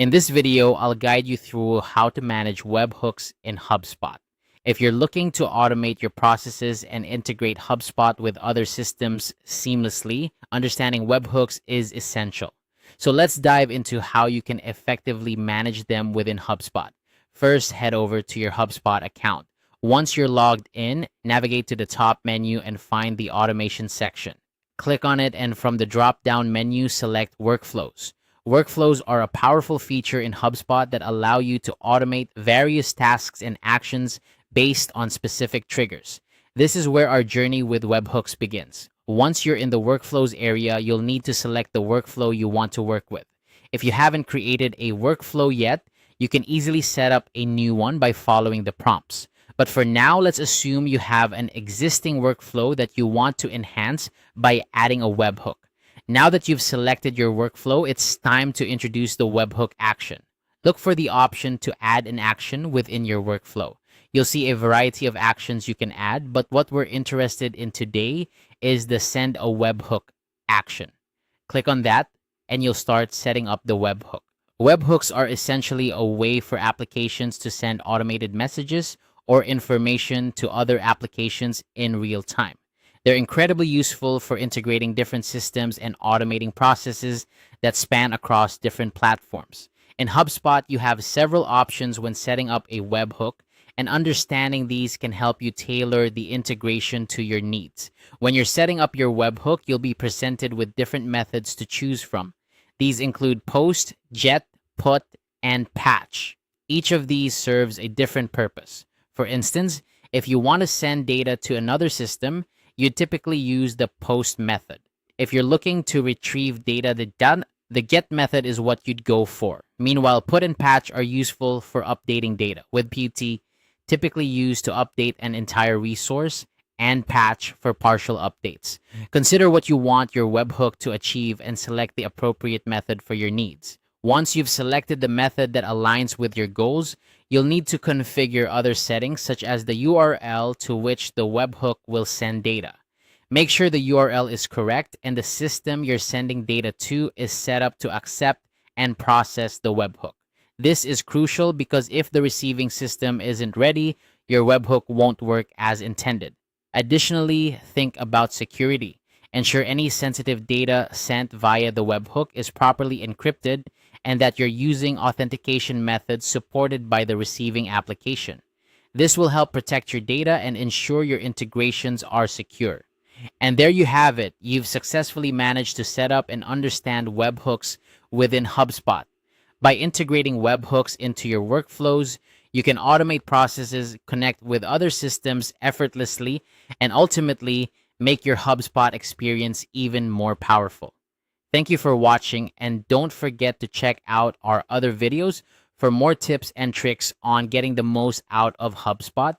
In this video, I'll guide you through how to manage webhooks in HubSpot. If you're looking to automate your processes and integrate HubSpot with other systems seamlessly, understanding webhooks is essential. So let's dive into how you can effectively manage them within HubSpot. First, head over to your HubSpot account. Once you're logged in, navigate to the top menu and find the automation section. Click on it, and from the drop-down menu, select Workflows. Workflows are a powerful feature in HubSpot that allow you to automate various tasks and actions based on specific triggers. This is where our journey with webhooks begins. Once you're in the Workflows area, you'll need to select the workflow you want to work with. If you haven't created a workflow yet, you can easily set up a new one by following the prompts. But for now, let's assume you have an existing workflow that you want to enhance by adding a webhook. Now that you've selected your workflow, it's time to introduce the webhook action. Look for the option to add an action within your workflow. You'll see a variety of actions you can add, but what we're interested in today is the send a webhook action. Click on that, and you'll start setting up the webhook. Webhooks are essentially a way for applications to send automated messages or information to other applications in real time. They're incredibly useful for integrating different systems and automating processes that span across different platforms. In HubSpot, you have several options when setting up a webhook, and understanding these can help you tailor the integration to your needs. When you're setting up your webhook, you'll be presented with different methods to choose from. These include post, get, put, and patch. Each of these serves a different purpose. For instance, if you want to send data to another system, you typically use the post method. If you're looking to retrieve data, the get method is what you'd go for. Meanwhile, put and patch are useful for updating data, with PUT typically used to update an entire resource and patch for partial updates. Consider what you want your webhook to achieve and select the appropriate method for your needs. Once you've selected the method that aligns with your goals, you'll need to configure other settings such as the URL to which the webhook will send data. Make sure the URL is correct and the system you're sending data to is set up to accept and process the webhook. This is crucial because if the receiving system isn't ready, your webhook won't work as intended. Additionally, think about security. Ensure any sensitive data sent via the webhook is properly encrypted and that you're using authentication methods supported by the receiving application. This will help protect your data and ensure your integrations are secure. And there you have it. You've successfully managed to set up and understand webhooks within HubSpot. By integrating webhooks into your workflows, you can automate processes, connect with other systems effortlessly, and ultimately make your HubSpot experience even more powerful. Thank you for watching, and don't forget to check out our other videos for more tips and tricks on getting the most out of HubSpot.